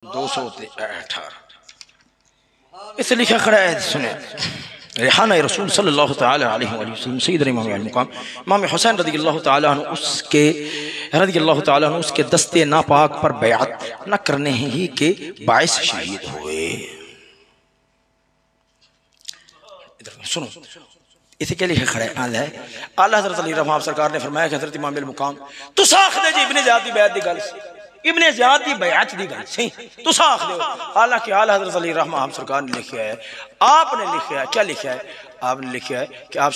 218 इसे लिखा खड़ा है, सुने रिहाना रसूल सल्लल्लाहु तआला अलैहि वसल्लम सैयद इमाम अल-मुकाम इमाम हुसैन रज़ियल्लाहु तआला अन्हु उसके दस्ते नापाक पर बैअत न करने ही के बाइस शहीद हुए। इधर सुनो, इसे क्या लिखा खड़ा है, आला हज़रत अली रहमान सरकार ने फरमाया कि हज़रत इमाम अल-मुकाम तुस आख दे जी इब्ने ज़ियाद दी बैत दी गल, इब्ने ज़ियाद दी बैत दी गल सही तुस आख दे। हालांकि आला हज़रत अली रहमान सरकार ने लिखा है, आपने लिखा है, क्या लिखा है, आपने लिखा है कि आप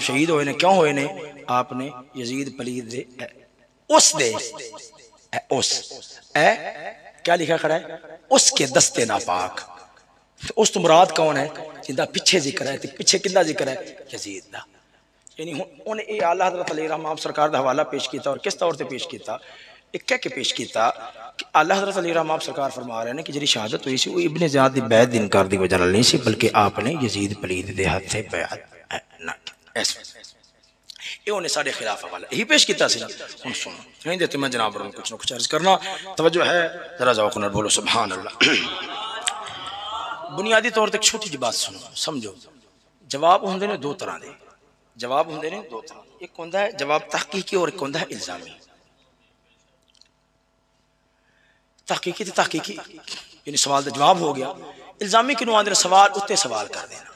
शहीद हुए ने, क्यों हुए ने, आपने यजीद पलीद दे उस दे उस क्या लिखा खड़ा है, उसके दस्ते नापाक। तो उस तो मुराद कौन है, जिंदा पिछे जिक्र है, पिछे किंदा जिक्र है, यजीद दा। यानी उन्हें ये आला हज़रत अली रहमान सरकार का हवाला पेश किया और किस तौर से पेश किया, एक कह के पेश किया कि आला हज़रत अली रहमान सरकार फरमा रहे हैं कि जी शहादत हुई सी वो इब्ने ज़ियाद दी बैत दी इनकार दी वजह नहीं सी, बल्कि आपने यजीद पलीद दे हाथ से बैत ना ऐसे ये उन्हें सारे खिलाफ हवाला यही पेश किया सी। हम सुनो नहीं देते, मैं जनाब कुछ न कुछ अर्ज करना तवज्जो है, जरा जाओ कुन बोलो सुभान अल्लाह। बुनियादी तौर पर छोटी जी बात सुनो समझो, जवाब होंगे ने दो तरह के, जवाब होंगे ने दो तरह, एक होंदा है जवाब तहकीकी और एक होंदा है इल्जामी। तहकीकी तो तहकीकी यानी सवाल का जवाब हो गया, इल्जामी किनू आंदे सवाल उत्ते सवाल कर देना,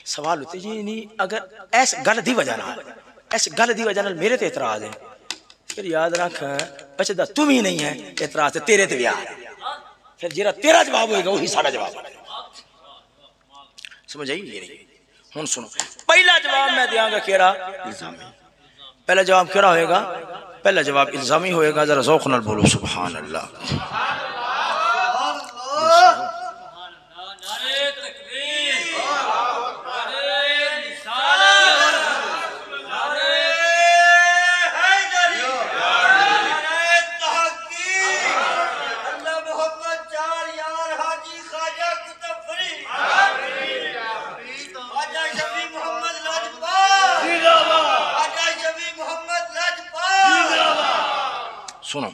सवाल उत्ते जी नहीं अगर ऐस गल दी वजह नाल ऐस गल दी वजह नाल मेरे ते एतराज है, फिर याद रख अच्छा तुम ही नहीं है एतराज ते तेरे ते भी आ, फिर जेरा तेरा जवाब होएगा वही सारा जवाब होगा। समझ आई ये नहीं। हुन सुनो, पहला जवाब मैं देंगा केड़ा, इल्जामी। पहला जवाब केड़ा होएगा, पहला जवाब इल्जामी होएगा। जरा ज़ौक़ नाल बोलो सुभान अल्लाह। सुनो,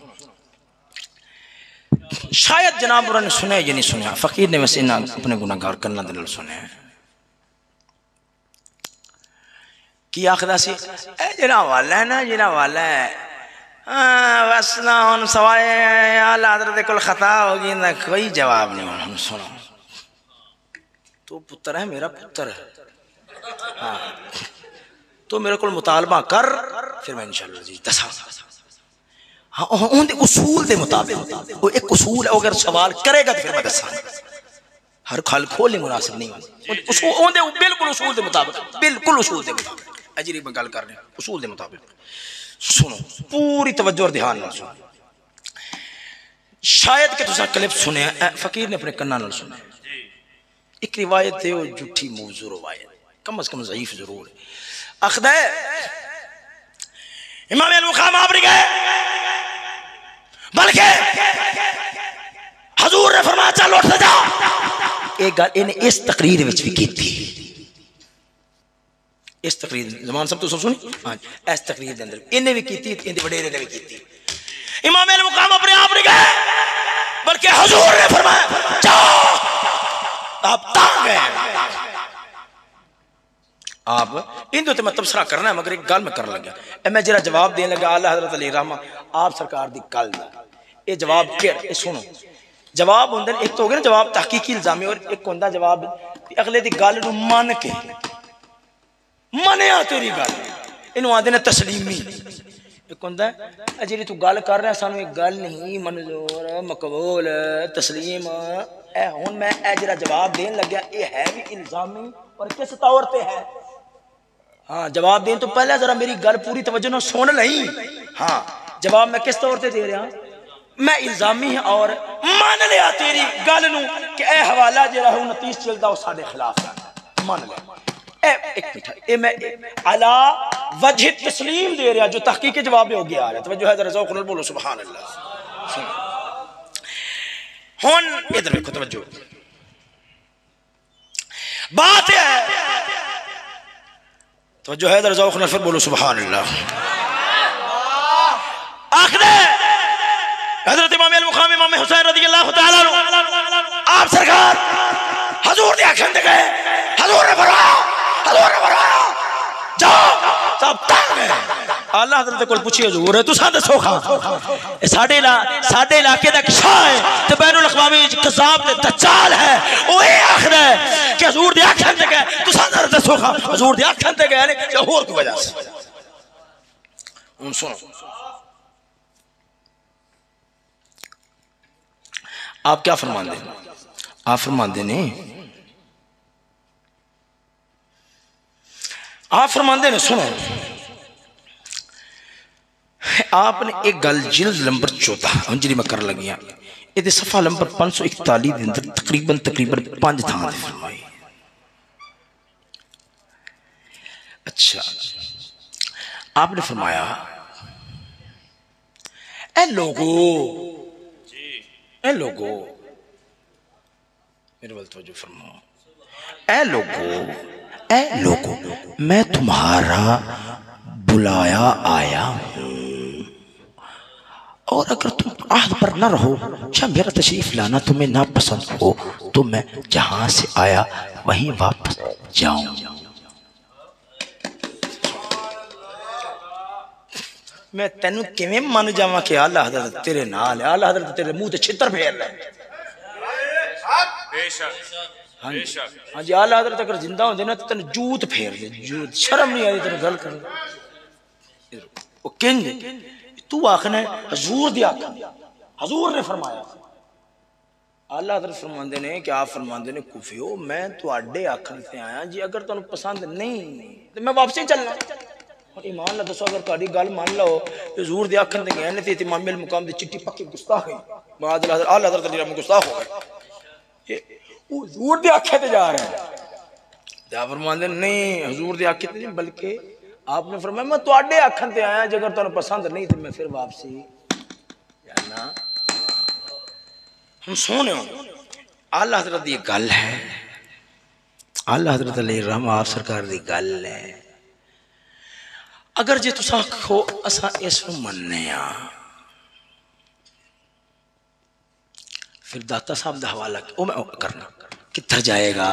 शायद जनाब ने सुने या नहीं सुने, फकीर ने वैसे ना अपने गुनाहगार करना दिल सुने कि आखदा सी जरा वाला है ना, जरा वाला है बस ना हम सवाए आला हज़रत कोल खता होगी ना, कोई जवाब नहीं। हम सुनो, तो पुत्र है मेरा पुत्र है, हाँ तो मेरे को मुतालबा कर, फिर मैं इंशाअल्लाह जी दसा हाँ उनके उसूल के मुताबिक, वो एक उसूल है, अगर सवाल करेगा तो फिर मैं दसा, हर खल खोलने मुनासिब नहीं होंगे, बिल्कुल उसूल के मुताबिक, बिल्कुल उसूल के मुताबिक अजी मैं गल कर रहे उसूल के मुताबिक। सुनो पूरी तवज्जो और ध्यान नाल सुनो, शायद कि तुसा क्लिप सुने फकीर ने अपने कन्ना नाल सुने, एक रिवायत है वो झूठी मौजू रिवायत, कम से कम ज़ईफ जरूर है। अखदा इमाम अल-मुकाम आप नहीं गए, बल्कि हजूर ने फरमाया चल उठ जा। एक गल इन्हें इस तकरीर विच भी की थी, इस तकरीर जमान सब तो सब सुनी हाँ, इस तकरीर के अंदर इन्हें भी की थी, इनके वडेरे ने भी की थी। इमाम अल-मुकाम अपने आप नहीं गए, बल्कि हजूर ने फरमाया जाओ आप तांग गए। आप इन दो मैं तबसरा करना है, मगर एक गल मैं कर लगा, मैं जरा जवाब देने लगा आला हज़रत अली रहमान आप सरकार दी गल दा, ये जवाब के सुनो, जवाब होंगे एक तो हो गया ना जवाब तहकीकी इल्जामी, और एक होंदा जवाब अगले दी गल नूं मन के मनिया तेरी गल, इनू आंदे ने तस्लीमी। एक होंदा जी तू गल कर रहा सानू एक गल नहीं मंजूर मकबूल तस्लीम ए, हुण मैं ए जरा जवाब देन लग्या ये है भी इल्जामी और किस तौर पे है। हाँ जवाब देने तो पहले जरा मेरी गल पूरी तवज्जो ना सुन लई। हाँ जवाब मैं किस तौर पे दे रहा, मैं इल्जामी है और मान लिया तेरी गल नूं कि ए हवाला जरा 29 चलदा वो साडे खिलाफ है, मान लिया। एक मिनट ए मैं अला वजह तस्लीम दे रहा जो तहकीक जवाब में हो गया आ रहा, तवज्जो है जरा ज़ौक़ नाल बोलो सुभान अल्लाह। हुन इधर देखो तवज्जो, बात है तवज्जो है जरा ज़ौक़ नाल फिर बोलो सुभान अल्लाह। आखिर हज़रत इमाम अल-मुकाम इमाम हुसैन रज़ियल्लाहु आला हज़रत को पूछिए हजूर तुसा दसो खा साडे इलाके दा शाह है ते बैनुल अक़वामी कज़ाब ते दज्जाल है ओ ए आखदा है कि हजूर दे आखन ते गए तुसा दसो खा हजूर दे आखन ते गए ने या होर कोई वजह से हुन सुनो आप क्या फरमांदे आप फरमांदे ने आप फरमांदे ने सुनो आपने एक गल जिल्द नंबर 14 जी मैं कर लगी ये सफ़ा नंबर 541 के अंदर तकरीबन 5 थां ते फरमाई। अच्छा आपने फरमाया ए लोगो मेरे वाल तवज्जो फरमाओ ए लोगो मैं तुम्हारा बुलाया आया हूं और अगर तुम आहद पर न रहो या मेरा तशरीफ लाना तुम्हें ना पसंद हो तो मैं जहां से आया वहीं वापस जाऊं। मैं तेन किवें मन जावा कि आला हज़रत तेरे नाल है आला हज़रत तेरे मुंह ते छितर फेर ले हाँ जी आला हज़रत अगर जिंदा होंदे ना तो तेन जूत फेर दे जूत शर्म नहीं आई तेन गल कर तू आखना हजूर दी आख हजूर ने फरमाया आला हज़रत फरमांदे ने कि आप फरमांदे ने कुफियो मैं तुहाडे आखन से आया जी अगर तुहानू पसंद नहीं तो मैं वापसी चलना ईमान ला दसो अगर तुहाडी गल मान लो हजूर दे आखन ते गए ने ते इमाम अल मुकाम दी चिट्ठी पक्की गुस्ताख है बाद आला हज़रत अली रहमतुल्लाह गुस्ताख हो गए ये हजूर दे आखे ते जा रहे हैं आप फरमांदे नहीं हजूर दे आखे ते नहीं बल्कि आपने फरमाया मैं तुहाडे आखन ते आया जे अगर तुहानू पसंद नहीं तो मैं फिर वापसी जाना। हम सोने आला हज़रत दी गल है आला हज़रत अली रहमा आप सरकार दी गल है अगर जे तुसा आखो असा इसनू मनने फिर दाता साहब दा हवाला ओ मैं करना किधर जाएगा।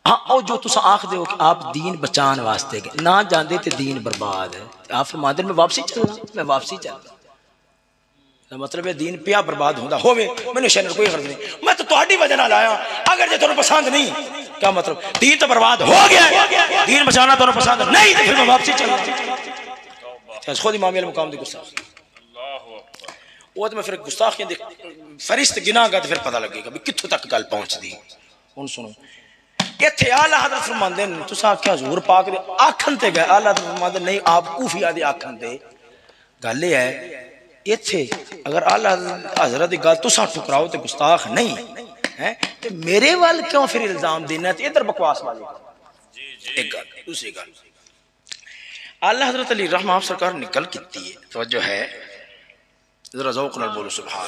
हाँ और जो तुसा आख दो कि आप दीन बचान वास्ते गए ना जाते तो दीन बर्बाद है आप फरमाते मैं वापसी चलना मैं वापसी चलना मतलब है दीन पिया बर्बाद होता होवे मैंने शैनर कोई गर्ज नहीं मैं तो तुहाडी वजह नाल आया अगर जे तुहानू पसंद नहीं क्या मतलब दीन तो बर्बाद हो गया दीन बचाना तुहानू पसंद नहीं तो फिर मैं वापसी चलना खुद इमाम अल मुकाम दी गुस्ताख वो तो मैं फिर गुस्ताख की फरिश्त गिनागा तो फिर पता लगेगा भी कित्थों तक गल पहुंचदी। हुण सुनो इत्थे आला हज़रत फरमांदे ने तुसा आख्या हजूर पाक दे आखन ते गए आला हज़रत फरमांदे नहीं आप कूफिया दे आखन ते गल है इत्थे अगर आला हज़रत दी गल तुसा ठुकराओ ते गुस्ताख नहीं है ते मेरे वाल क्यों फिर इल्जाम देना ते इधर बकवास वाली एक गल दूसरी गल आला हज़रत अली रहमा आप सरकार ने गल कीती है तवज्जो है जरा ज़ौक़ नाल बोलो सुभान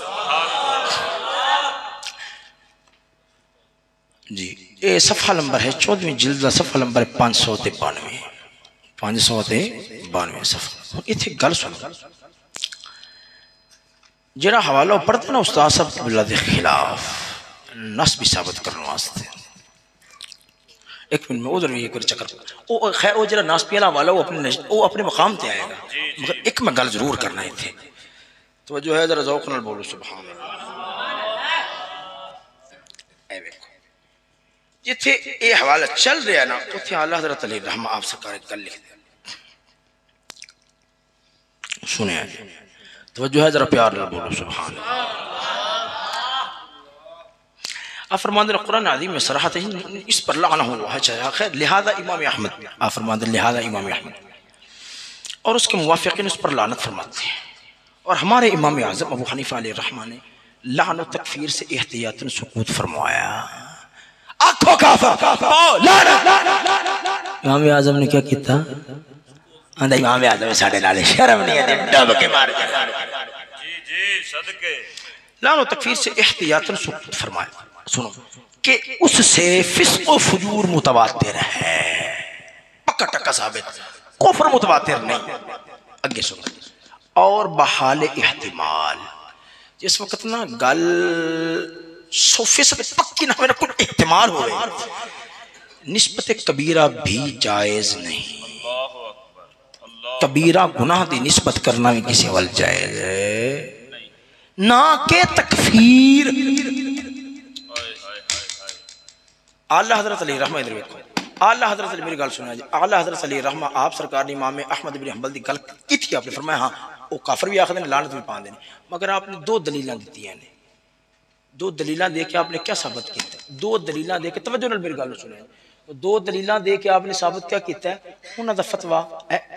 जी ये सफ़ा नंबर है 14वीं जिल्द सफ़ा नंबर 592 सफ़ा इत्थे गल सुनो जरा हवाला पढ़ते ना उस्ताद साहब क़िबला दे खिलाफ नस भी साबित करने वास्ते एक मिनट में उधर भी एक बार चक्कर ओ खैर वो जरा नास पियाला वाला वो अपने मकाम ते आएगा मगर एक मैं गल जरूर करना इत्थे तो जो है जरा ज़ौक़ नाल बोलो सुभान अल्लाह। जिथे ये हवाला चल रहा ना उथे आला हज़रत अली रहमा आप सरकार गल लिख दे सुने तो जो है जरा प्यार नाल बोलो सुभान अल्लाह। फरमाते कुरान अज़ीम में सराहत इस पर लाना हुआ है खैर लिहाजा इमाम अहमद फरमाते लिहाजा इमाम अहमद और उसके मुवाफ़िक़ीन उस पर लानत फरमाते हैं और हमारे इमाम आज़म अबू हनीफ़ा अलैहि रहमा ने लान व तकफ़ीर से एहतियातन सुकूत फरमाया। इमाम आज़म ने क्या किया इमाम आज़म साडे नाल शर्म नहीं है डब के मार जी जी सदके लान व तकफ़ीर से एहतियातन सुकूत फरमाया। सुनो कि उससे फिस्क़ व फुजूर मुतवातिर है पक्का टक्का साबित कुफ्र मुतवातिर नहीं आगे सुनो और बहाल इहतिमाल जिस वक्त ना गल 100% पक्की ना मेरा कुछ इहतिमाल हो निस्बत कबीरा भी जायज नहीं कबीरा गुनाह की निस्बत करना भी किसी वल जायज़ है ना के तकफीर। आला हज़रत अली रहमा इधर देखो, आला हज़रत अली मेरी गल सुना जी, आला हज़रत अली रहमा आप सरकार ने इमाम अहमद इब्न हंबल की गल की थी, आपने फरमाया हाँ वो काफर भी आखते हैं लानत भी पाते हैं, मगर आपने दो दलील दी ने, दो दलील दे के आपने क्या साबित किया, दो दलील दे के तवज्जो नाल मेरी गल सुने, दो दलील दे के आपने साबित क्या किया है उन्होंने फतवा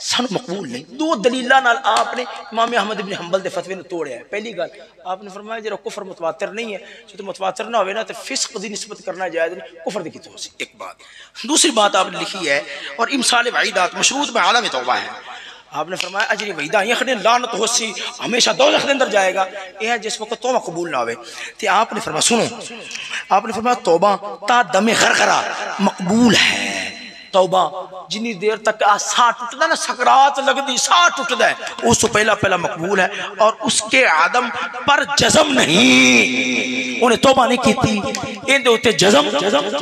सानू मकबूल नहीं, दो दलील नाल आपने इमाम अहमद इब्न हंबल के फतवे तोड़िया है। पहली गल आपने फरमाया जो कुफर मुतवातिर नहीं है, जो तो मुतवातिर ना हो ना तो फिस्क की निस्बत करना जायज़ नहीं, कुफर की कितों से एक बात। दूसरी बात आपने लिखी है और इमसाल वईदात मशरूत में आलम तौबा है, आपने फरमाया अजरी वईदा ये खड़े लानत होसी हमेशा दोज़ख के अंदर जाएगा, यह जिस वक्त तौबा कबूल ना होवे तो आपने फरमाया सुनो, आपने फरमाया तौबा ता दमे गरगरा मकबूल है, तौबा जिन्नी देर तक साह टुटदा ना सकरात लगती साह टुटदा है उस तो पहला पहला मकबूल है और उसके आदम पर जज़म नहीं, उन्हें तौबा नहीं की थी इनके उत्ते जज़म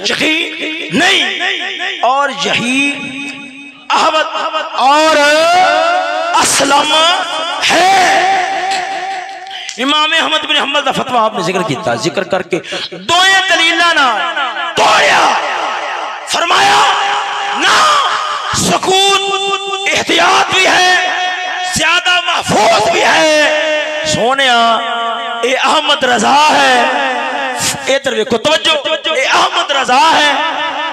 यकीन नहीं, और यही अहमद और असलम है। इमाम अहमद बिन हंबल का फतवा आपने जिक्र किया, जिक्र करके दो दलील ना तोड़िया, फरमाया ना सुकून एहतियात भी है ज्यादा महफूज भी है, सोने ये अहमद रजा है, इधर देखो तवज्जो ये अहमद रजा है।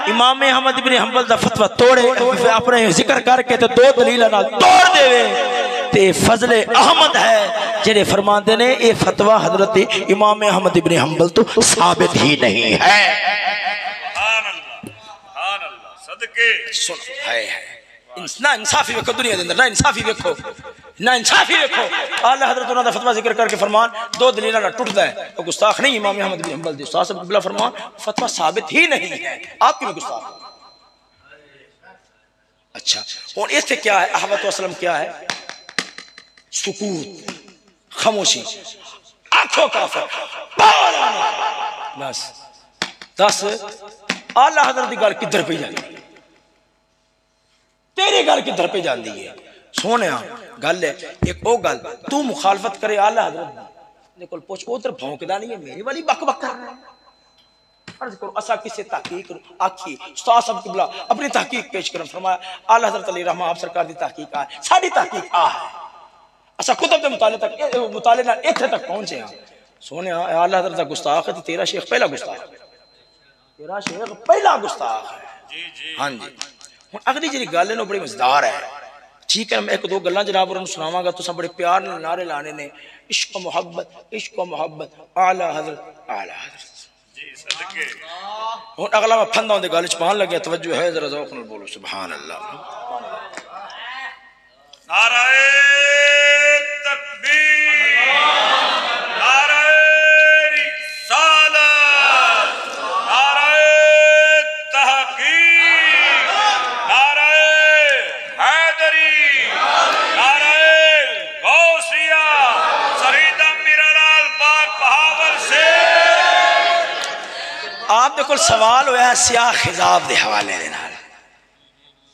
इमाम अहमद इब्न हंबल का फतवा तोड़े अपने जिक्र करके तो दो दलील नाल तोड़ देवे ते फजले अहमद है जेड़े फरमाते ने ये फतवा हजरत इमाम अहमद इब्न हंबल तो साबित ही नहीं है। ना इंसाफी वेखो दुनिया के अंदर, ना इंसाफी वेखो, ना इंसाफी वेखो, आला हजरत उन्होंने फतवा जिक्र करके फरमान दो दलील ना टूटता है तो गुस्ताख नहीं इमाम अहमद बिन हंबल उस्ताद साहब क़िबला फरमान फतवा साबित ही नहीं है, आपकी भी गुस्ताख। अच्छा और इससे क्या है अहमद वसलम क्या है, सुकूत खामोशी आंखों का बस दस आला हजरत की गल किधर पे जाती है, तेरी गल किधर पे जाती है, सोने गल है एक ओ गल तू मुखालफत करे आला हजरत को पूछ उधर भौंकदा नहीं है मेरी वाली बक बक कर रहा है, अर्ज करो असा किसे तहकीक आखी उस्ताद साहब क़िबला अपनी तहकीक पेश करन फरमाया आला हजरत अली रहमा आप सरकार दी तहकीक आ साडी तहकीक आ है असा कुतुब दे मुताले तक मुताले नाल इत्थे तक पहुंचे हां, सोने आला हजरत दा गुस्ताख है तेरा शेख पहला गुस्ताख है, तेरा शेख पहला गुस्ताख है जी जी हां जी। हुण अगली जी गल है ना बड़ी मजेदार है, ठीक है मैं एक दो गल्लां जनाब उन्होंने सुनावांगा, तुसां बड़े प्यार नाल नारे लाने ने इश्क मोहब्बत आला हजरत जी सदके। हुण अगला मैं फंदा उहदे गल च पान लग्या, तवज्जो है जरा ज़ौक़ नाल बोलो सुभान अल्लाह। नारे तकबीर नारे रिसालत नारे तहक़ीक़ नारे हैदरी नारे गौसिया सरीदा मीरालाल पाक बहावल से आप देखो सवाल होया है सियाह खिजाब के हवाले दे नाल,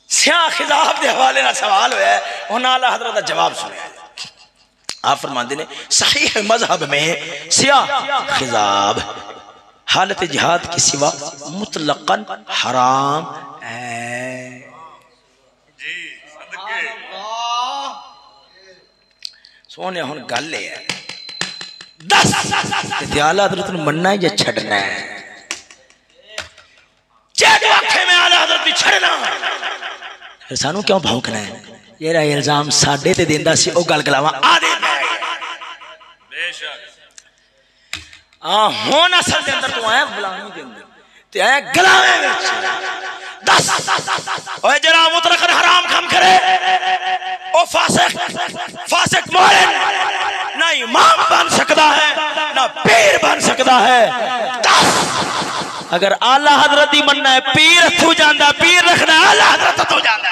सियाह खिजाब के हवाले नाल सवाल होया है, उन्हां आला हजरत दा जवाब सुनिया। आप फरमाते ने सहीह मजहब में सियाह खिजाब हालत जिहाद के सिवा मुतलकन हराम है जी सदके। सोने हुण गल है दस ते आला हजरत नूं मनना है या छड़ना है, जेड़े आखे में आला हजरत नूं छड़ना सानू क्यों भौंकना है, जेड़ा इल्जाम साडे ते देंदा सी ओ गल गलावा आदे बेशक हां हुण असल दे अंदर तू आया गुलामी दे अंदर ते आया गलावे विच दस ओए जरा मुतलकन हराम काम करे ओ फासिक मोमिन ना इमाम बन सकता है ना पीर बन सकता है। दस अगर आला हजरत ही मनना है पीर तू जांदा, पीर रखना आला हजरत तू जांदा।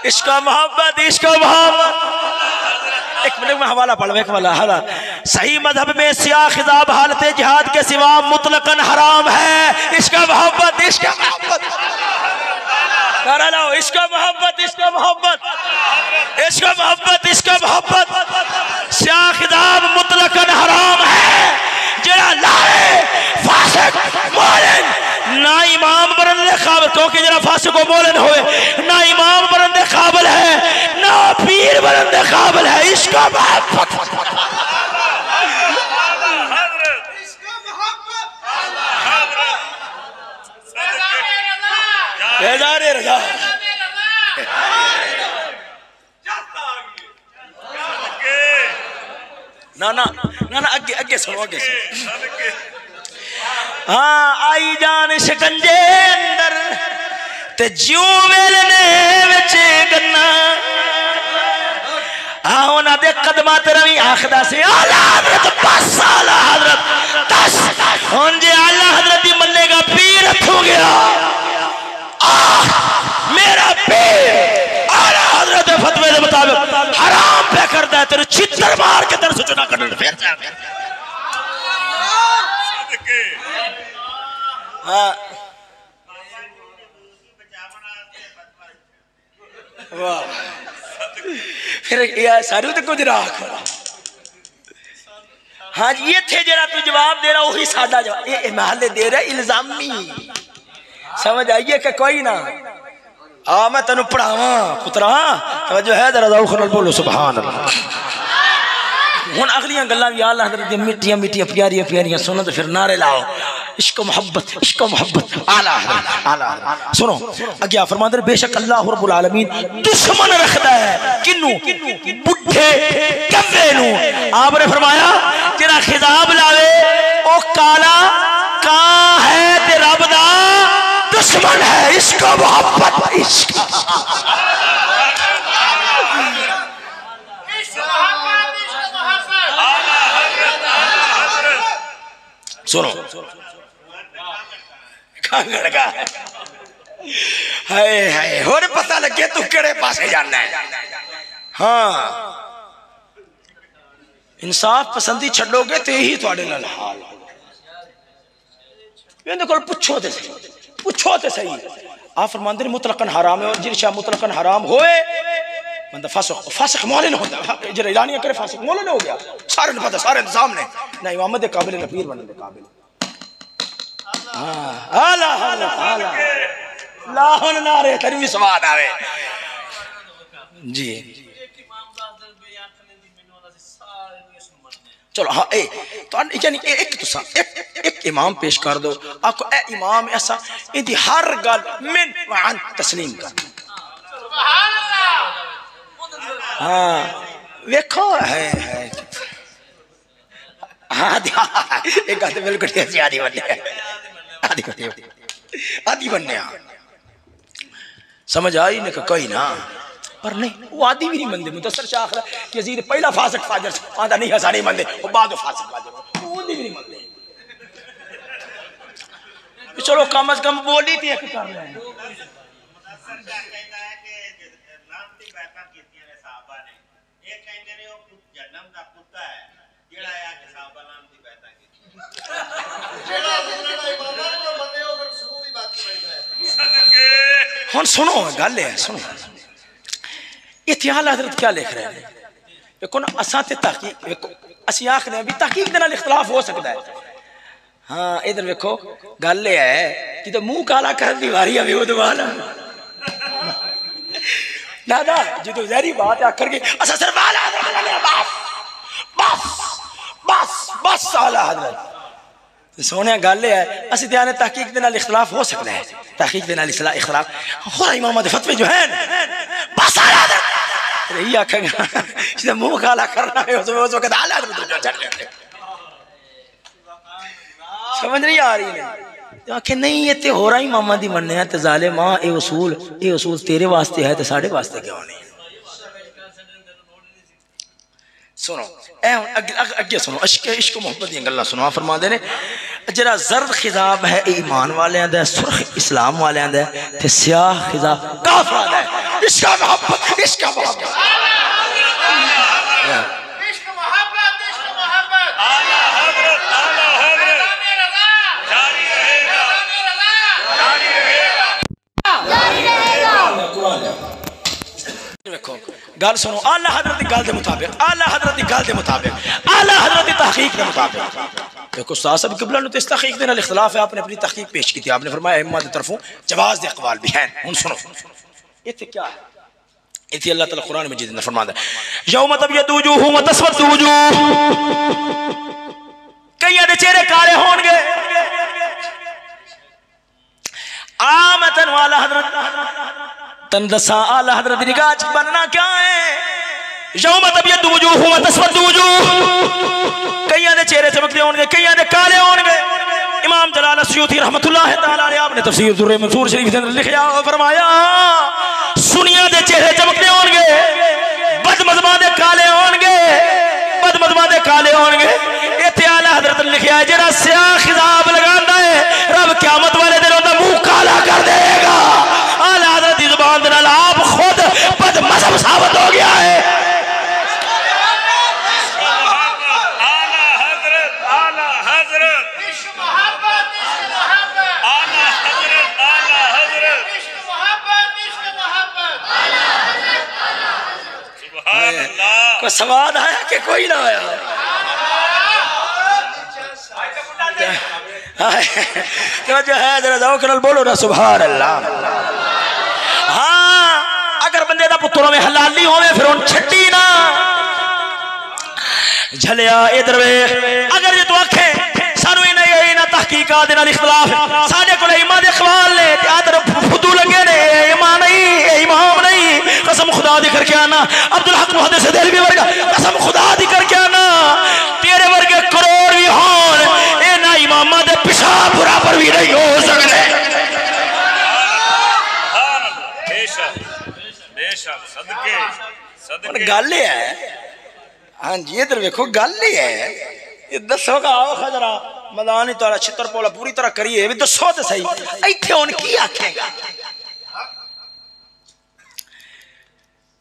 इश्क मोहब्बत एक मिनट में हवाला पढ़ वाला हवाला सही मजहब में सियाह खिजाब हालत जिहाद के सिवा मुतलकन हराम है, इश्क मोहब्बत इश्क मोहब्बत नारा लाओ, इश्क मोहब्बत, इश्क मोहब्बत, इश्क मोहब्बत, इश्क मोहब्बत। शाह खिताब मुतलकन हराम है, जरा लाए फासिक मोमिन ना इमाम बनने काबिल, क्योंकि जरा फासिक को मोमिन होए ना इमाम बनने काबिल है ना पीर बनने काबिल है। इश्क मोहब्बत बेजारे रजा ना ना ना ना अगे अगे सुनो, अगे सुनो। हाँ आई जान शिकंजे अंदर ते ज्यों वेलने विच गन्ना, हाँ उन्हां दे कदमां ते रवी आखदा सी आला हजरत, बस आला हजरत दस हुण जे आला हजरत दी मन्नेगा पीर हथों गया। मेरा पीर आला हजरत फतवे के मुताबिक हराम पे करता है, तेरे छितर मार के तेरे से चुना कर फिर हाँ वाह फिर यार सारू तो कुछ राख। हाँ जी ये थे जरा तू जवाब दे रहा वही सादा जवाब, ये महल दे रहा इल्जामी, समझ आइए कि कोई ना आ मैं तेन पढ़ावा पुत्रा जो है जरा बोलो सुभान अल्लाह। हुन अगलियां गल्लां भी आला हज़रत दी मिट्टियां मिट्टियां प्यारियां प्यारियां सुनो तो फिर नारे लाओ इश्क मोहब्बत, इश्क मोहब्बत। आला आला सुनो अगे फरमाते बेशक अल्लाह रब्बुल आलमीन दुश्मन रखता है किन्नू, बुढ़े कव्वे नू। आपने फरमाया जेड़ा खिताब लावे ओ काला का है ते रब दा दुश्मन है। इश्क मोहब्बत, इश्क सुनो हाय हाय होर पता लगे तू केड़े पासे जाना है। हाँ इंसाफ पसंदी छड़ोगे तो यही थोड़े नाल हाल होगा। पूछो तो सही, पूछो तो सही। आप फरमाते हैं मुतलकन हराम है, और जिन शाह मुतलकन हराम होए बंदा फासिक, फासिक मौलिन होता है। जरा ऐलानिया करे फासिक मौलिन हो गया, सारे ने पता, सारे सामने ना इमामत के काबिल ना पीर बनने के काबिल। हां आला आला आला लाहन नारे तेरी भी स्वाद आवे जी। चलो हाँ ए तो यानी एक तुसा एक इमाम पेश कर दो आपको ए इमाम ऐसा इदी हर गल मिन वन तस्लीम कर। हाँ देखो है हाँ एक आदमी बिल्कुल ऐसी आदि बनने आदि बनने समझ आई ने कोई ना, पर नहीं वो आदि भी नहीं मनते। मुदस्सर शाह आखदा कि यजीद पहला फासिक फाजर आंदा नहीं हसा नहीं मनते, वो बाद में फासिक फाजर वो भी नहीं मनते। चलो कम से कम बोली थी एक कर रहे हैं। हुन सुनो गल है, सुनो इतिहास हजरत क्या लिख रहे हैं। देखो ना असा ते तहकीक असी आखने भी तहकीक दे नाल इख्तलाफ हो सकता है। हाँ इधर देखो गल है कि तो मुंह काला कर दी वारी आवे ओदे बाद ना ना जो जहरी बात आकर के असा सिर्फ आला हजरत बस बस बस आला हजरत सोने गल है। असि ध्यान तहकीक दे नाल इख्तलाफ हो सकता है, तहकीक दे नाल इख्तलाफ हो इमाम दे फतवे जो है बस आला हजरत यही आखेगा मुंह काला करना है उस वक्त आला हजरत समझ नहीं आ रही है। आखे नहीं ये ते हो रहा ही मामा दी मनने ते जालिमा ये उसूल तेरे वास्ते है ते साढ़े वास्ते क्यों नहीं। सुनो ए अगे सुनो इश्क मोहब्बत दी गल्लां सुनो। फरमांदे ने जरा जर्द खिताब है ईमान वालियां दा, सुर्ख इस्लाम वालियां दा ते स्याह खिताब काफिरां दा। इश्क मोहब्बत, इश्क मोहब्बत, इश्क मोहब्बत, इश्क मोहब्बत आला हजरत, आला हजरत जारी रहेगा, जारी गल सुनो आला हजरत की गल के मुताबिक आला हजरत की गल के मुताबिक आला हजरत की तहकीक के मुताबिक देखो उस्ताद साहब किबला ने तो इस तहकीक के नाल इख्तिलाफ है आपने अपनी तहकीक पेश की थी आपने फरमाया अइम्मा की तरफों जवाज दे अक़वाल भी हैं हुन सुनो इत्थे क्या है इत्थे अल्लाह ताला कुरान मजीद में फरमाता है यौम तबयदु वुजूहुम व तस्वद्दु वुजूह कईयां दे चेहरे काले होंगे आमतन वाला हजरत तन दसा आला हजरत निगाह च बनना क्या है यौम तबयदु वुजूहुम व तस्वद्दु वुजूह कईयां दे चेहरे चमकदे होंगे कईयां दे काले होंगे इमाम जलाल अस्यूती रहमतुल्लाह तआला अलैह आपने तफसीर दुर्र मंसूर शरीफ के अंदर लिखा और फरमाया सुनिया दे चेहरे चमकदे होंगे बदमज़मा दे काले होंगे बदमज़मा दे काले होंगे इत्थे आला हजरत ने लिखा है जेड़ा स्याह खिताब लगांदा है रब क़यामत वाले दिन उहदा मुंह काला कर देगा आला हजरत दी ज़ुबान दे नाल आप खुद बदमज़हब साबित हो गया है कोई सवाद आया कि कोई ना आया तो जो है जरा जाओ कल बोलो ना सुभान अल्लाह हाँ अगर बंदे दा पुत्रों में हलाली होवे फिर उन छट्टी ना झलिया इधर वे अगर जे तू आखे सानू इन्हें ना तहकीकात दे नाल इख्तिलाफ साडे कोल इमाम दे अक़वाल ने ते आदर फुदू लगे ने इमाम नहीं इमाम नहीं कसम खुदा दी करके आना अब्दुल हक मुहद्दिस देलवी वर्गा कसम खुदा दी करके आना तेरे वर्गे करोड़ भी होन ए ना इमामा दे पेशाब बराबर भी नहीं हो सकते बेशक बेशक सदके सदके गल है हां जी इधर देखो गल है ये दसोगा आओ खजरा मैदान तारा छितर पोला पूरी तरह करिए भी दसो तो सही इत्थे हुन की आखेगा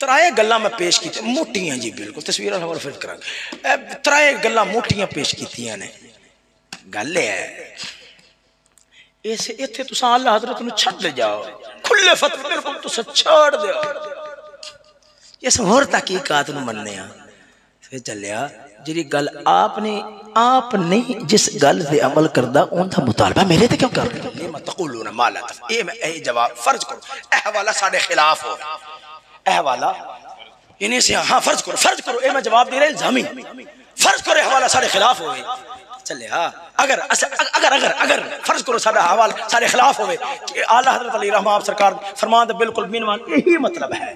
त्राए गल्लां मैं पेश की मोटियां जी बिल्कुल तस्वीर हवाले फिर करांगे त्राए गल्लां मोटियां पेश कीतियां ने गल है इस इत्थे तुसां अल्लाह हजरत नु छड्ड जाओ खुले फतवे बिल्कुल तुसां छोड़ दो इस होर तहकीकात नु मनने आ फिर चलिया जी गल आपने आप नहीं जिस गल से अमल करदा उनका मुतालबा मेरे ते क्यों कर रहे हो मैं तक़ूलूना मा ला तफ़ ए मैं ए जवाब फर्ज करो ए हवाला साडे खिलाफ हो ए हवाला इन्हीं से हां फर्ज करो ए मैं जवाब दे रहा इल्जामी फर्ज करो हवाला साडे खिलाफ होवे चले हां अगर अगर अगर अगर फर्ज करो साडा हवाला साडे खिलाफ होवे कि आला हजरत अली रहमान सरकार फरमान बिल्कुल बिनवान यही मतलब है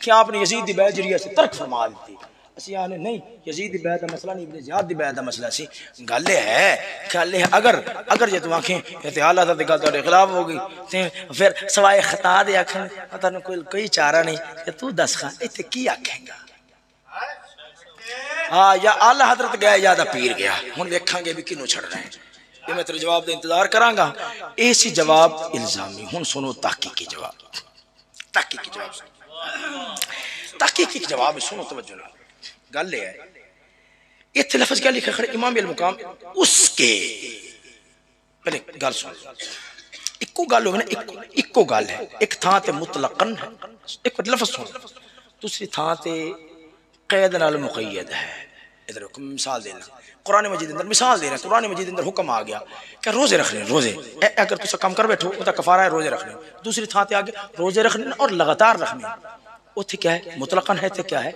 कि आपने यजीद दी बैत जरिया से तर्क फरमा दी असी आने नहीं यजीद दी बैत दा मसला नहीं इब्ने ज़ियाद दी बैत दा मसला सी गल है अगर अगर जे तू आंखें ते आला दा गल तेरे खिलाफ होगी ते फिर सवाए खता दे आखन तन्नू कोई चारा नहीं कि तू दस खा इत्थे की आखेगा हां या आला हजरत गया या दा पीर गया हुन देखांगे भी किनु छड़ना है ये मैं तेरे जवाब दे इंतजार करांगा ऐसी जवाब इल्जामी हुन सुनो तहकीकी जवाब तहकीकी जवाब सुनो तवज्जो नाल गल है इत्थे लफ्ज क्या लिखा खड़े इमाम अल मुकाम उसके पहले गल सुन इक्को गल हो ना इक्को गल है एक थां ते मुतलकन है एक लफ्ज सुन दूसरी थां ते कैद नाल मुक़य्यद है इधर मिसाल देना कुरान मजीद अंदर मिसाल देना कुरान मजीद अंदर हुक्म आ गया कि रोजे रखने रोजे अगर तुम काम कर बैठो तो कफारा है रोजे रखने दूसरी थां ते आगे रोजे रखने और लगातार रखने उथे क्या है मुतलकन है ते क्या है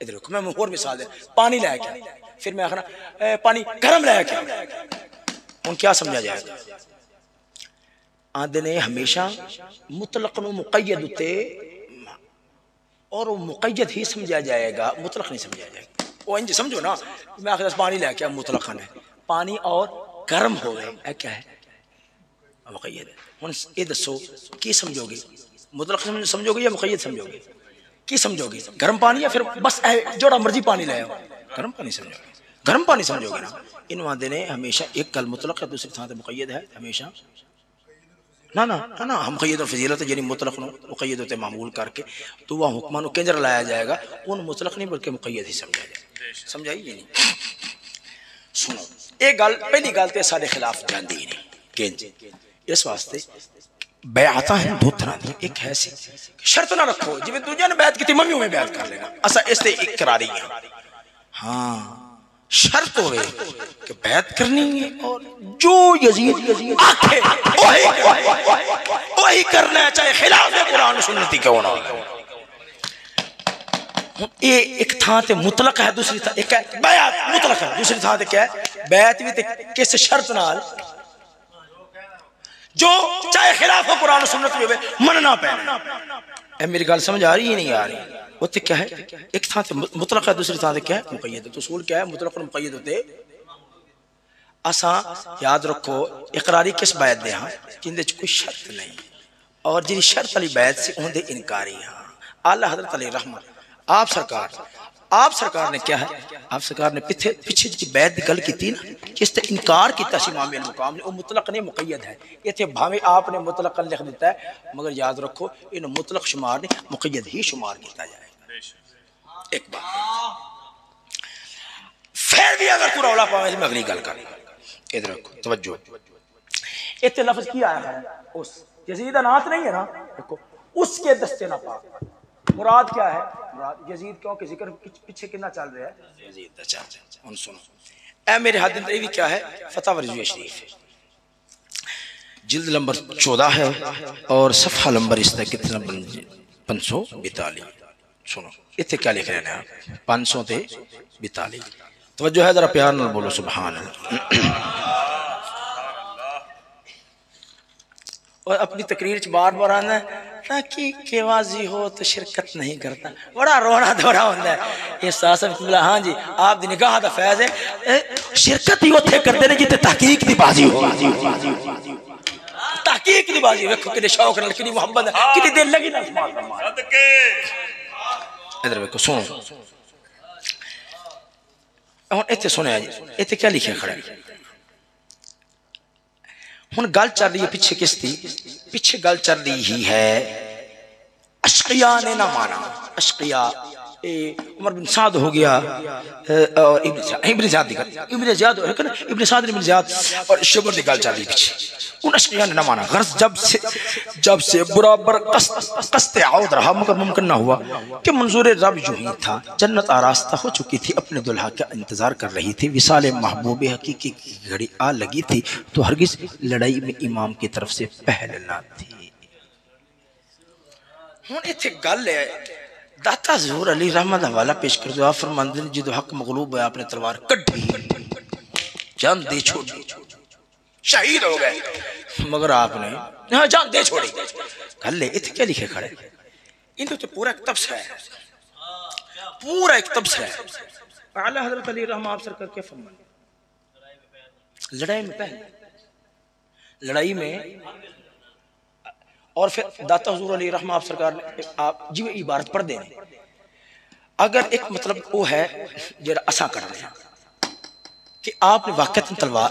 इधर मैं और मिसाल दे पानी लाया क्या फिर मैं आखना पानी गर्म लाया क्या उन क्या समझा जाएगा आदे ने हमेशा मुतलक नु मुक़य्यद उते और वो मुक़य्यद ही समझा जाएगा मुतलक नहीं समझा जाएगा वो इंज समझो ना मैं आखिर पानी लाया क्या मुतलकन है पानी और गर्म हो गए क्या है मुक़य्यद हुन ये दसो की समझोगे मुतलक समझोगे या मुक़य्यद समझोगे की समझोगे गर्म पानी या फिर बस जोड़ा मर्जी पानी लाया गर्म पानी समझोगे ना इन वादे ने हमेशा एक गल मुतलक है दूसरी थां ते मुक़य्यद है हमेशा ना ना ना हम मुक़य्यद और फजीलत यानी मुतलक नु मुक़य्यद ते मामूल करके तो वह हुक्म नु केंद्र लाया जाएगा उन मुतलक नहीं बल्कि मुक़य्यद ही समझा जाए समझाइए नहीं सुनो एक गल पहली गल ते साडे खिलाफ जांदी नहीं केंज इस वास्ते बैआता है दो तरह दी, एक है सी शर्त ना रखो जिवें दूजे ने बैत की मम्मी में बैत कर लेना, असा इसते इकरारी है। हाँ शर्त होवे कि बैत करनी है और जो यजीद आखे वही करना है, चाहे खिलाफ कुरान सुन्नती क्यों ना हो। ये एक थां ते मुतलक है, दूसरी थां एक है बैत मुतलक है, दूसरी थां ते क्या है बैत भी ते किस शर्त नाल जो चाहे खिलाफ कुरान सुन्नत भी होवे मनना पैना। ए मेरी गल समझ आ रही है नहीं आ रही? उत्ते क्या है एक थां ते मुतलक है, दूसरी थां ते क्या है मुक़य्यद है। तो उसूल क्या है मुतलक और मुक़य्यद होते असा याद रखो इकरारी किस बैत दे हां जिंदे च कोई शर्त नहीं, और जी शर्त वाली बैत से उहदे इनकारी हां। आला हज़रत अलैहि रहमत आप सरकार ने क्या है, आप सरकार ने पिछे जी बैत की गल की ना जिस ते इनकार किया इमाम अल मुकाम ने, वो मुतलक नहीं मुक़य्यद है। इतने भावें आपने मुतलक लिख दिता है मगर याद रखो इन मुतलक शुमार नहीं मुक़य्यद ही शुमार किया जाएगा। एक बात फिर भी अगर तू रौला पावे मैं अगली गल कर, इधर रखो तवज्जो, इतने लफ्ज की आया है उस यजीद नात नहीं है ना, देखो उसके दस्ते ना पा मुराद क्या है, मुराद यजीद क्यों कि जिक्र पीछे कितना चल रहा है यजीद। अच्छा उन सुनो ए मेरे हाथ में भी क्या है फतवा रिज़वी शरीफ जिल्द नंबर 14 है और सफ़ा नंबर इसका कितना 542। सुनो इतने क्या लिख रहे हैं आप 542 तवज्जो है जरा प्यार नाल बोलो सुभान अल्लाह। और अपनी तकरीर च बार बार आना ताकि केवाजी हो तो शिरकत नहीं करता, बड़ा रोना धोना होता है। ये सासब हाँ जी आप दी निगाह दा फैज है, शिरकत ही उत्थे करते ने जिते तहकीक दी बाजी हो, तहकीक दी बाजी वेखो किने शौक नाल किनी मोहब्बत किनी दिल लगी ना सदके। इधर वेखो सुनो हुन इत्थे सुनिया जी इत्थे क्या लिखा खड़ा है। हुन गल चल रही है पीछे किसकी, पीछे गल चल रही ही है अशकिया ने ना माना। अशकिया उमर बिन साद हो गया और इब्न ज़ियाद इब्न ज़ियाद है ना, इब्न साद इब्न ज़ियाद और शुबर की गल चल रही पीछे। उन अशकिया ने ना माना गर्ज जब से बराबर कस्ते आउद रहा मगर मुमकिन ना हुआ कि मंजूर रब जो ही था। जन्नत आरास्ता हो चुकी थी, अपने दुल्हा का इंतजार कर रही थी, विसाल महबूब हकीकी की घड़ी आ लगी थी, तो हरगिज लड़ाई में इमाम की तरफ से पहल ना थी। हुन इत्थे गल है दाता ज़हूर अली रहमत हवाला पेश कर दो। आप फरमाते हैं जो हक मगलूब है आपने तलवार कढ़ी जान दे छोड़ी, शहीद हो गए मगर आपने हाँ जान दे छोड़ी। गल है इत्थे क्या लिखे खड़े इन तो पूरा एक तबसरा है, पूरा एक तबसरा है। आला हज़रत अली रहमत आप सरकार क्या फरमाते लड़ाई में पहले लड़ाई में और फिर दाता हुजूर अली रहमत आप सरकार ने आप जी इबारत पढ़ देने अगर एक मतलब वो है जरा असा कर रहे हैं कि आपने वाक़तन तलवार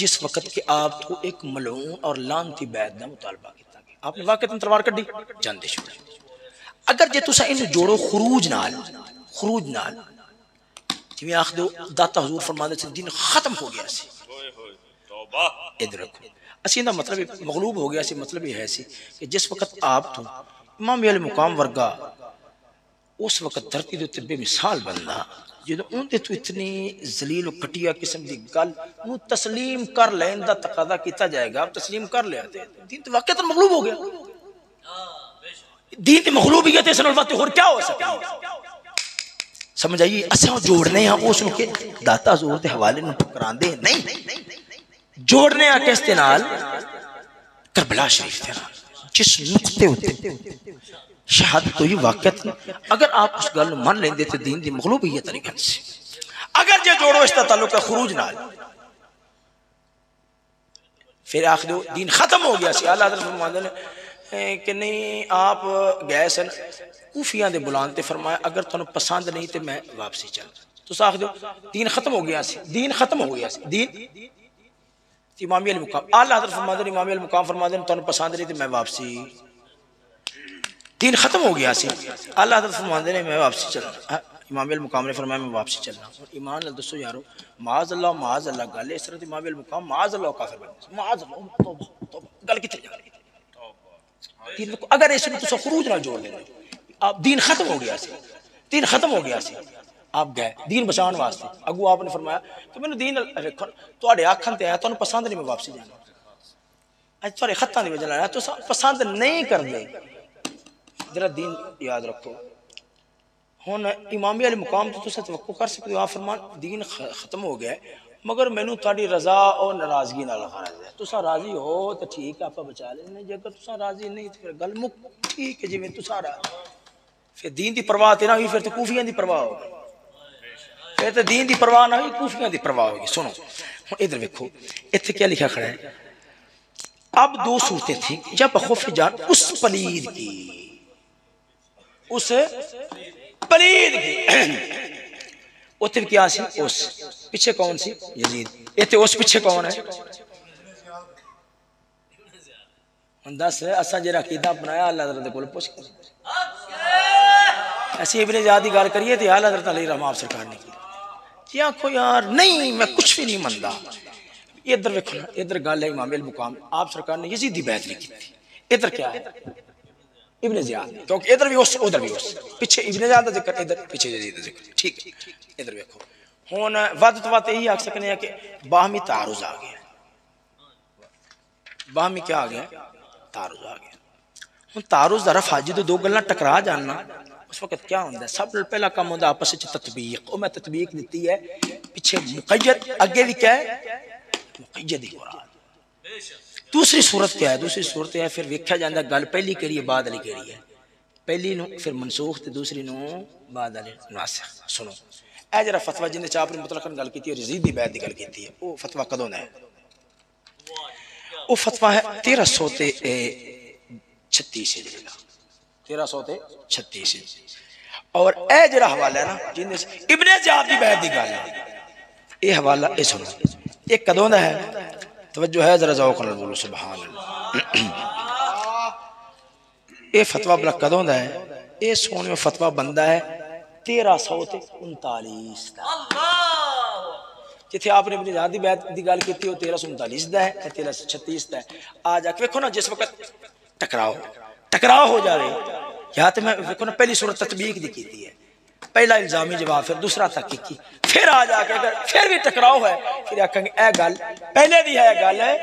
जिस वक्त के आप तो एक मलऊन और लानती बैत का मुतालबा किया, आपने वाक़तन तलवार कड्डी जांदे छुड़े। अगर जे तुसा इन जोड़ो खुरूज नाल जिवें आख दो दाता हुजूर फरमाते थे दिन खत्म हो गया सी। इधर रखो असी ना मतलब मगलूब हो गया सी, मतलब ये है सी कि जिस वक्त आप तो इमाम अल मुकाम वर्गा उस वक्त धरती के उत्ते बेमिसाल बंदा जो उनके तो इतनी जलील और घटिया किस्म की गल तस्लीम कर लैन दा तकादा किया जाएगा, आप तस्लीम कर लिया दीन तो वाकई तो मगलूब हो गया। दीन की मगलूबियत इस नाल बात और क्या हो सकती समझ आइए। असा जोड़ने हैं उस के दाता जोर के हवाले में ठुकरांदे नहीं, जोड़ने आ किस दे नाल करबला शरीफ दे नाल जिस नुक्ते उत्ते शहादत हुई वाक़त। अगर आप उस गल मान लेंदे तो दीन दी मगलूबियत नहीं गल सी। अगर जे जोड़ो इसका ताल्लुक है खुरूज नाल फिर आख दो दीन खत्म हो गया सी। आला हज़रत फरमाते हैं कि नहीं आप गए सन कूफिया दे बुलान ते फरमाया अगर तुहानू पसंद नहीं तो मैं वापसी चल। तुस आख दो दीन खत्म हो गया सी, दीन खत्म हो गया सी। दीन इमाम अल मुकाम आला हज़रत फरमाते इमाम अल मुकाम फरमाते तुहानू पसंद नहीं तो मैं वापसी, दीन खत्म हो गया सी। आला हज़रत फरमाते ने मैं वापसी चलना। इमाम अल मुकाम ने फरमाया मैं वापसी चलना। और ईमान नाल दसो यारो माज़ अल्लाह गल इस तरह इमाम अल मुकाम माज़ अल्लाह काफिर बन माज़ अल्लाह गल किथे जा रही है। अगर इसमें तुम खरूज ना जोड़ लेना, आप दीन खत्म हो गया सी, दीन खत्म हो गया सी। आप गए दीन बचाने वास्ते, अगू आपने फरमाया कि मैंने दीन रखो थोड़े आखन ते आया, तुहानू पसंद नहीं, मैं वापसी जाना, अज थोड़े खत्ता की वजह आया, तुम पसंद नहीं करते, जरा दीन याद रखो। हुन इमामी वाले मुकाम तो तुम तवक्को कर सकते हो, आप फरमान दीन खत्म हो गया, मगर मैनू थोड़ी रजा और नाराजगी नाल गरज है, तुसा राजी हो तो ठीक है, आप बचा ले, नहीं जेकर तुसा राजी नहीं तो फिर गल मुक ठीक है, जिवें तुसा राजी, फिर दीन की परवाह ते ना हुई, फिर तो कूफियां की परवाह होगी, फिर तो दीन की परवाह ना हुई, कूफियां की परवाह होगी। सुनो हुन इधर देखो, इत्थे क्या लिखा खड़ा है, अब दो सूरतें थी, जब खौफ जान उस पलीद की, उस पलीद की उत्थे क्या सी, उस पीछे कौन सी, यजीद, इत्थे उस पीछे कौन है, दस असा जरा अकीदा अपनाया अल्लाह हज़रत कोल पुछ कर, ऐसी इब्ने ज़ियाद की गल करिए तो आला हज़रत अली रहमान सरकार ने की, जी आखो यार नहीं मैं कुछ भी नहीं मनता, इधर देखो ना, इधर गल है इमाम अल मुकाम, आप सरकार ने यजीद की बैत नहीं की, इधर क्या है इब्ने ज़ियाद, क्योंकि इधर भी उस उधर भी उस, पीछे इब्ने ज़ियाद का जिक्र, इधर पीछे यजीद का जिक्र, ठीक है। इधर देखो हुन वध तो वध यही आख सकते हैं कि बाहमी तारुज आ गया, बाहमी क्या आ गया, तारुज आ गया। हुन तारुज दा रफा जो दो गल्लां टकरा जानना, उस वक्त क्या होंदा है, सब नाल पहला काम होंदा आपस में तत्बीक, और मैं तत्बीक दी है, पीछे मुक़य्यद, अगे भी क्या है मुक़य्यद ही मुराद। दूसरी सूरत क्या है, दूसरी सूरत है फिर वेख्या जाता गल पहली केड़ी है बाद वाली केड़ी है, पहली नूं फिर मनसूख ते दूसरी नूं बाद वाली नासिख। सुनो ए जरा फतवा जिन्हें चा अपनी मुतलकन गल की है, यजीद की बैत की गल की है, वो फतवा कदों है, वो फतवा है 1336 हिजरी का, 1336। और ए जरा हवाला है ना जिन्हें इब्ने ज़ियाद की बैत की गल है, ये हवाला ये सुनो, ये कदों है, तवज्जो है जरा ज़ौक़ नाल बोलो सुभान अल्लाह। ये फतवा भला कदों है, ये सोने फतवा बनता है 1339 का, जिथे आपने अपनी ज़ियाद की बैत की गल की वो 1339 का है, 1336 का है। आ जाके देखो ना जिस वक्त टकराव हो जाए, या तो मैं देखो ना पहली सूरत तत्बीक दी की है, पहला इल्जामी जवाब, फिर दूसरा तहकीकी, फिर आ जाके अगर फिर भी टकराव है फिर आखेंगे ए गल पहले दी है, गल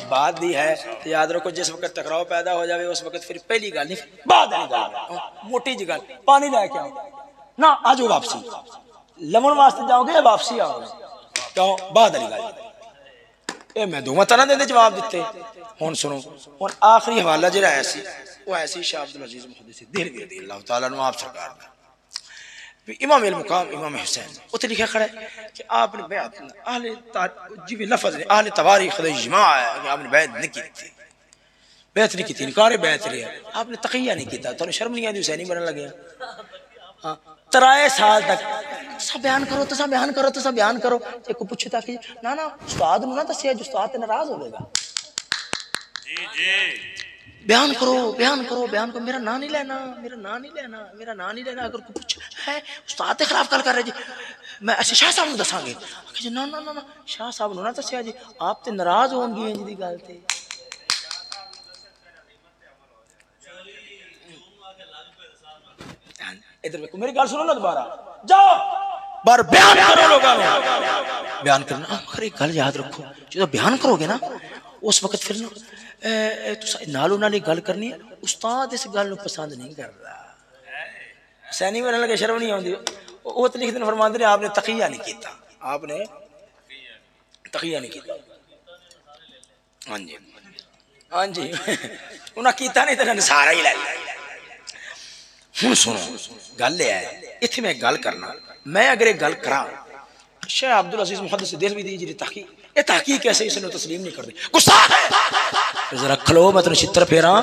बाद दी है, तो याद रखो जिस वक्त टकराव पैदा हो जाए उस वक्त फिर पहली गल नहीं बाद वाली गल, मोटी जी गल, पानी लैके आओ ना आ जाओ वापसी, लवण वास्ते जाओगे वापसी आओगे, क्यों बाद वाली गल, ये मैं दोवां तरह दे जवाब दिते। हुन सुनो, हुन आखिरी हवाला जिहड़ा है सी वो है सी शाह अब्दुल अजीज मुहद्दिस देहलवी रज़ियल्लाहु तआला अन्हु आप सरकार दा, इमाम अल मुकाम इमाम हुसैन उत्थे लिखा खड़ा है कि आपने बैत अहले जिवें लफ्ज़ ने अहले तवारीख दा इजमा है कि आपने बैत नहीं की, बैत नहीं की, इनकार बैत रहा, आपने तक़िया नहीं किया, तुहानू शर्म नहीं आती हुसैनी बनन लगे, हाँ 3 साल तक सब बयान करो, तुसा बयान करो, तुसा बयान करो, एक पूछे ताकि ना ना उस्ताद नूं ना दस्सिया, उस्ताद ते नाराज हो जाएगा, जी जी बयान करो बयान करो बयान करो, मेरा नाम नहीं लेना, मेरा नाम नहीं लेना, मेरा नाम नहीं लेना, अगर कोई पूछे है उस्ताद के खिलाफ गल कर रहे जी, मैं ऐसे शाह साहब नूं दसांगे, जी ना ना ना शाह साहब नूं ना दस्सिया जी, आप ते नाराज होणगे इंज दी गल ते। इधर देखो मेरी गल सुनो ना, दोबारा जाओ बार बयान करो, लोगों बयान करना, मगर एक गल याद रखो, जो बयान करोगे ना उस वक्त फिर ना नालों नाल गल करनी है, उस्ताद इस गल पसंद नहीं कर रहा, सैनी बनने लगे शर्म नहीं आती, वो तो लिख दिन फरमाते हैं आपने तक़िया नहीं किया, आपने तक़िया नहीं किया, हाँ जी हाँ जी उन्हें किया नहीं तो सारा ही लै लिया। हुण सुनो गल है, इत्थे मैं गल करना, मैं अगर एक गल करा शाह अब्दुल अजीज मुहद्दिस देहलवी दी जी तहकीक, ये तहकीक कैसे इसने तस्लीम नहीं करते, गुस्सा है जरा खलो मैं तेन छित्र फेरा।